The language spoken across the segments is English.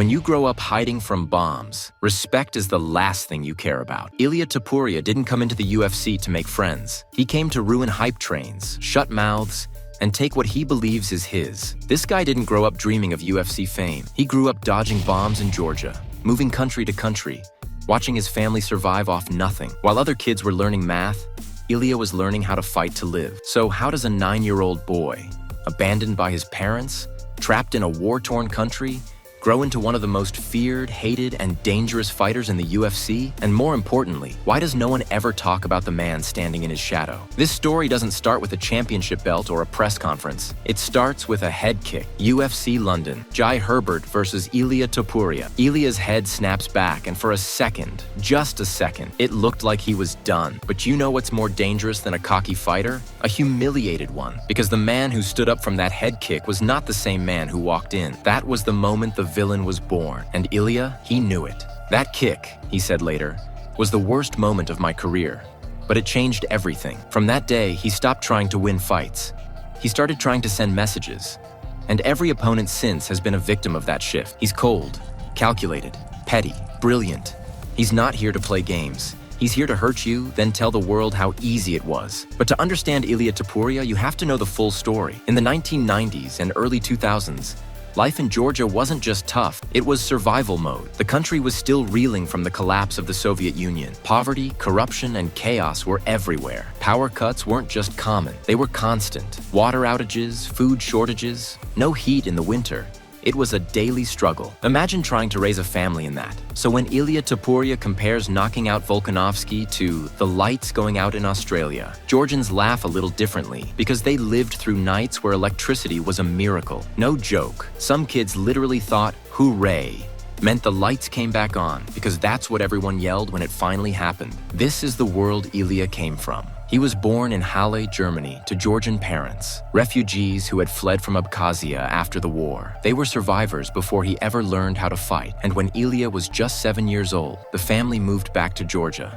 When you grow up hiding from bombs, respect is the last thing you care about. Ilia Topuria didn't come into the UFC to make friends. He came to ruin hype trains, shut mouths, and take what he believes is his. This guy didn't grow up dreaming of UFC fame. He grew up dodging bombs in Georgia, moving country to country, watching his family survive off nothing. While other kids were learning math, Ilia was learning how to fight to live. So how does a 9-year-old boy, abandoned by his parents, trapped in a war-torn country, grow into one of the most feared, hated, and dangerous fighters in the UFC? And more importantly, why does no one ever talk about the man standing in his shadow? This story doesn't start with a championship belt or a press conference. It starts with a head kick. UFC London, Jai Herbert versus Ilia Topuria. Ilia's head snaps back, and for a second, just a second, it looked like he was done. But you know what's more dangerous than a cocky fighter? A humiliated one. Because the man who stood up from that head kick was not the same man who walked in. That was the moment the villain was born, and Ilia, he knew it. That kick, he said later, was the worst moment of my career, but it changed everything. From that day, he stopped trying to win fights. He started trying to send messages, and every opponent since has been a victim of that shift. He's cold, calculated, petty, brilliant. He's not here to play games. He's here to hurt you, then tell the world how easy it was. But to understand Ilia Topuria, you have to know the full story. In the 1990s and early 2000s, life in Georgia wasn't just tough, it was survival mode. The country was still reeling from the collapse of the Soviet Union. Poverty, corruption, and chaos were everywhere. Power cuts weren't just common, they were constant. Water outages, food shortages, no heat in the winter. It was a daily struggle. Imagine trying to raise a family in that. So when Ilia Topuria compares knocking out Volkanovski to the lights going out in Australia, Georgians laugh a little differently because they lived through nights where electricity was a miracle. No joke. Some kids literally thought, "hooray," meant the lights came back on because that's what everyone yelled when it finally happened. This is the world Ilia came from. He was born in Halle, Germany, to Georgian parents, refugees who had fled from Abkhazia after the war. They were survivors before he ever learned how to fight, and when Ilia was just 7 years old, the family moved back to Georgia,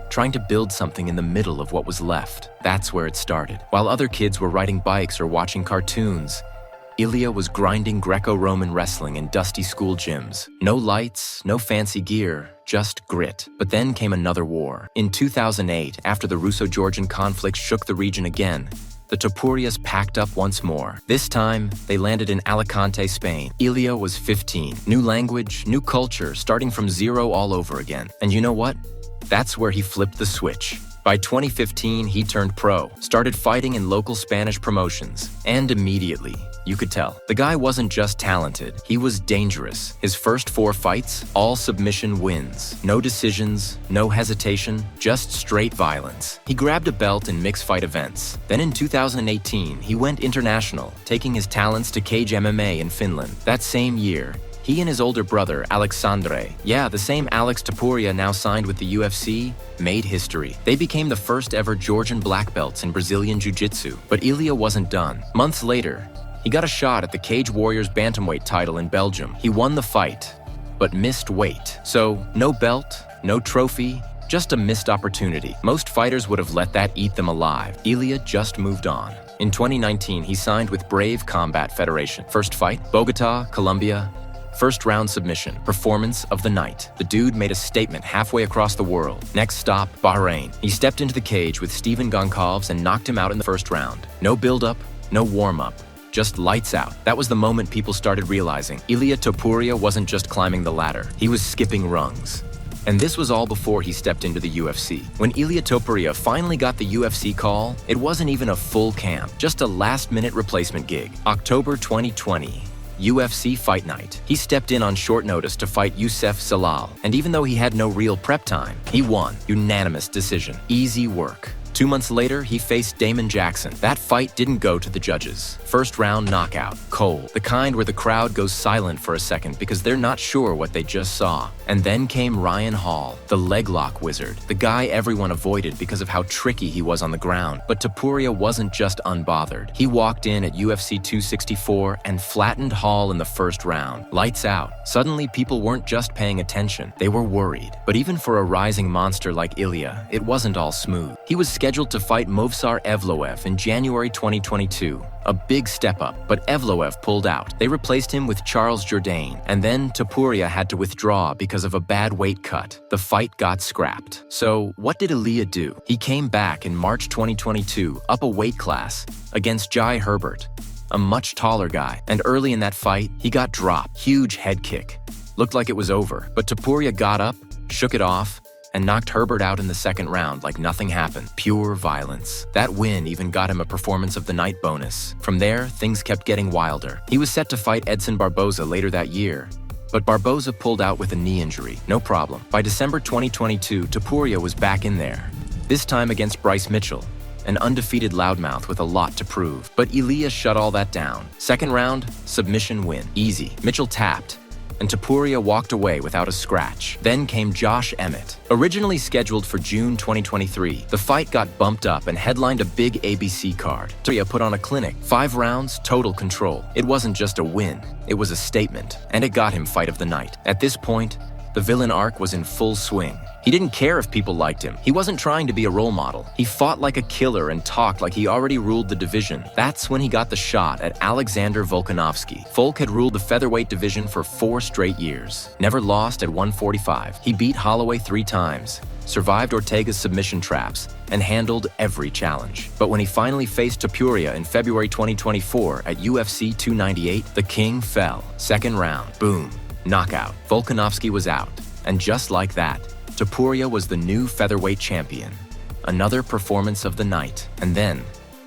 trying to build something in the middle of what was left. That's where it started. While other kids were riding bikes or watching cartoons, Ilia was grinding Greco-Roman wrestling in dusty school gyms. No lights, no fancy gear, just grit. But then came another war. In 2008, after the Russo-Georgian conflict shook the region again, the Topurias packed up once more. This time, they landed in Alicante, Spain. Ilia was 15. New language, new culture, starting from zero all over again. And you know what? That's where he flipped the switch. By 2015, he turned pro, started fighting in local Spanish promotions, and immediately, you could tell, the guy wasn't just talented, he was dangerous. His first 4 fights, all submission wins. No decisions, no hesitation, just straight violence. He grabbed a belt in mixed fight events. Then in 2018, he went international, taking his talents to cage MMA in Finland. That same year, he and his older brother, Alexandre, the same Alex Topuria now signed with the UFC, made history. They became the first ever Georgian black belts in Brazilian Jiu-Jitsu. But Ilia wasn't done. Months later, he got a shot at the Cage Warriors bantamweight title in Belgium. He won the fight, but missed weight. So, no belt, no trophy, just a missed opportunity. Most fighters would have let that eat them alive. Ilia just moved on. In 2019, he signed with Brave Combat Federation. First fight, Bogota, Colombia. First round submission, performance of the night. The dude made a statement halfway across the world. Next stop, Bahrain. He stepped into the cage with Steven Gonçalves and knocked him out in the first round. No build-up, no warm-up. Just lights out. That was the moment people started realizing Ilia Topuria wasn't just climbing the ladder, he was skipping rungs. And this was all before he stepped into the UFC. When Ilia Topuria finally got the UFC call, it wasn't even a full camp, just a last-minute replacement gig. October 2020. UFC Fight Night. He stepped in on short notice to fight Youssef Zalal, and even though he had no real prep time, he won. Unanimous decision. Easy work. 2 months later, he faced Damon Jackson. That fight didn't go to the judges. First round knockout. Cold. The kind where the crowd goes silent for a second because they're not sure what they just saw. And then came Ryan Hall, the leg lock wizard. The guy everyone avoided because of how tricky he was on the ground. But Topuria wasn't just unbothered. He walked in at UFC 264 and flattened Hall in the first round. Lights out. Suddenly, people weren't just paying attention. They were worried. But even for a rising monster like Ilia, it wasn't all smooth. He was scheduled to fight Movsar Evloev in January 2022. A big step up, but Evloev pulled out. They replaced him with Charles Jourdain, and then Topuria had to withdraw because of a bad weight cut. The fight got scrapped. So what did Ilia do? He came back in March 2022, up a weight class, against Jai Herbert, a much taller guy, and early in that fight, he got dropped. Huge head kick. Looked like it was over, but Topuria got up, shook it off, and knocked Herbert out in the second round like nothing happened. Pure violence. That win even got him a Performance of the Night bonus. From there, things kept getting wilder. He was set to fight Edson Barboza later that year, but Barboza pulled out with a knee injury. No problem. By December 2022, Topuria was back in there, this time against Bryce Mitchell, an undefeated loudmouth with a lot to prove. But Ilia shut all that down. Second round, submission win. Easy. Mitchell tapped, and Topuria walked away without a scratch. Then came Josh Emmett. Originally scheduled for June 2023, the fight got bumped up and headlined a big ABC card. Topuria put on a clinic. 5 rounds, total control. It wasn't just a win, it was a statement, and it got him Fight of the Night. At this point, the villain arc was in full swing. He didn't care if people liked him. He wasn't trying to be a role model. He fought like a killer and talked like he already ruled the division. That's when he got the shot at Alexander Volkanovski. Volk had ruled the featherweight division for 4 straight years. Never lost at 145. He beat Holloway 3 times, survived Ortega's submission traps, and handled every challenge. But when he finally faced Topuria in February 2024 at UFC 298, the king fell. Second round, boom, knockout. Volkanovski was out. And just like that, Topuria was the new featherweight champion. Another Performance of the Night. And then,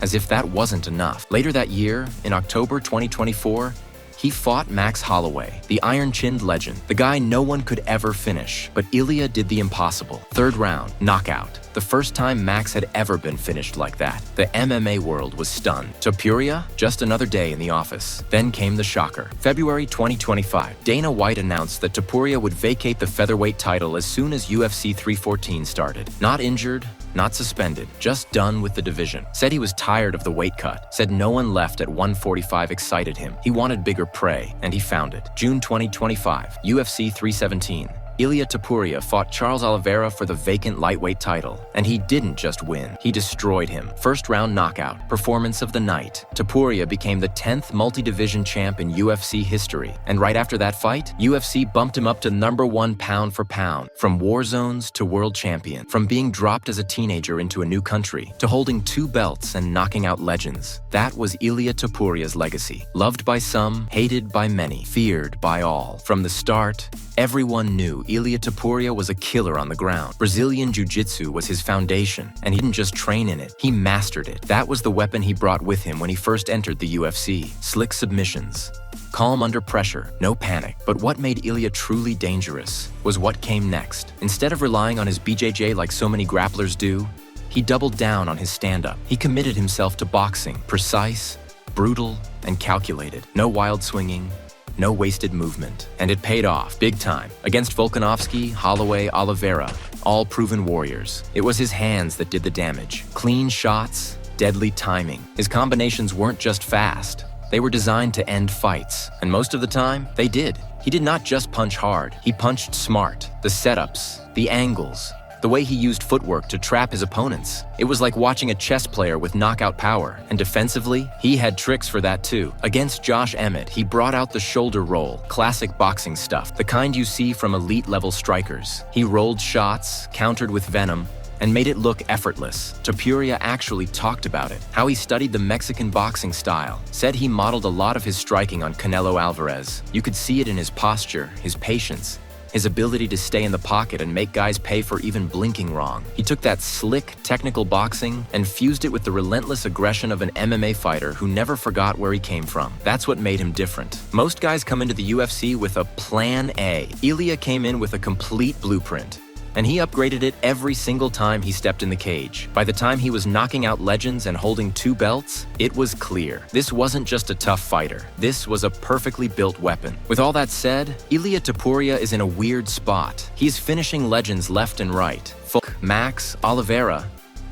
as if that wasn't enough, later that year, in October 2024, he fought Max Holloway, the iron-chinned legend, the guy no one could ever finish. But Ilia did the impossible. Third round, knockout. The first time Max had ever been finished like that. The MMA world was stunned. Topuria, just another day in the office. Then came the shocker. February 2025, Dana White announced that Topuria would vacate the featherweight title as soon as UFC 314 started. Not injured, not suspended, just done with the division. Said he was tired of the weight cut. Said no one left at 145 excited him. He wanted bigger prey, and he found it. June 2025, UFC 317. Ilia Topuria fought Charles Oliveira for the vacant lightweight title, and he didn't just win, he destroyed him. First round knockout, Performance of the Night. Topuria became the 10th multi-division champ in UFC history, and right after that fight, UFC bumped him up to #1 pound for pound, from war zones to world champion, from being dropped as a teenager into a new country, to holding 2 belts and knocking out legends. That was Ilia Topuria's legacy. Loved by some, hated by many, feared by all. From the start, everyone knew Ilia Topuria was a killer on the ground. Brazilian Jiu-Jitsu was his foundation, and he didn't just train in it, he mastered it. That was the weapon he brought with him when he first entered the UFC. Slick submissions. Calm under pressure, no panic. But what made Ilia truly dangerous was what came next. Instead of relying on his BJJ like so many grapplers do, he doubled down on his stand-up. He committed himself to boxing, precise, brutal, and calculated. No wild swinging, no wasted movement. And it paid off, big time. Against Volkanovski, Holloway, Oliveira, all proven warriors. It was his hands that did the damage. Clean shots, deadly timing. His combinations weren't just fast. They were designed to end fights. And most of the time, they did. He did not just punch hard. He punched smart. The setups, the angles, the way he used footwork to trap his opponents. It was like watching a chess player with knockout power. And defensively, he had tricks for that too. Against Josh Emmett, he brought out the shoulder roll, classic boxing stuff, the kind you see from elite-level strikers. He rolled shots, countered with venom, and made it look effortless. Topuria actually talked about it, how he studied the Mexican boxing style. Said he modeled a lot of his striking on Canelo Alvarez. You could see it in his posture, his patience, his ability to stay in the pocket and make guys pay for even blinking wrong. He took that slick, technical boxing and fused it with the relentless aggression of an MMA fighter who never forgot where he came from. That's what made him different. Most guys come into the UFC with a plan A. Ilia came in with a complete blueprint, and he upgraded it every single time he stepped in the cage. By the time he was knocking out legends and holding 2 belts, it was clear. This wasn't just a tough fighter. This was a perfectly built weapon. With all that said, Ilia Topuria is in a weird spot. He's finishing legends left and right. Max, Oliveira,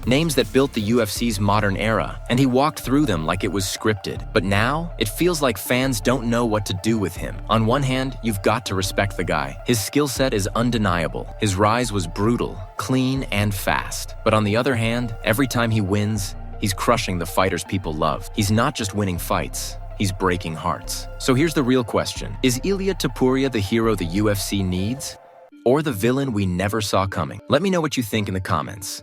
names that built the UFC's modern era, and he walked through them like it was scripted. But now, it feels like fans don't know what to do with him. On one hand, you've got to respect the guy. His skill set is undeniable. His rise was brutal, clean, and fast. But on the other hand, every time he wins, he's crushing the fighters people love. He's not just winning fights, he's breaking hearts. So here's the real question. Is Ilia Topuria the hero the UFC needs? Or the villain we never saw coming? Let me know what you think in the comments.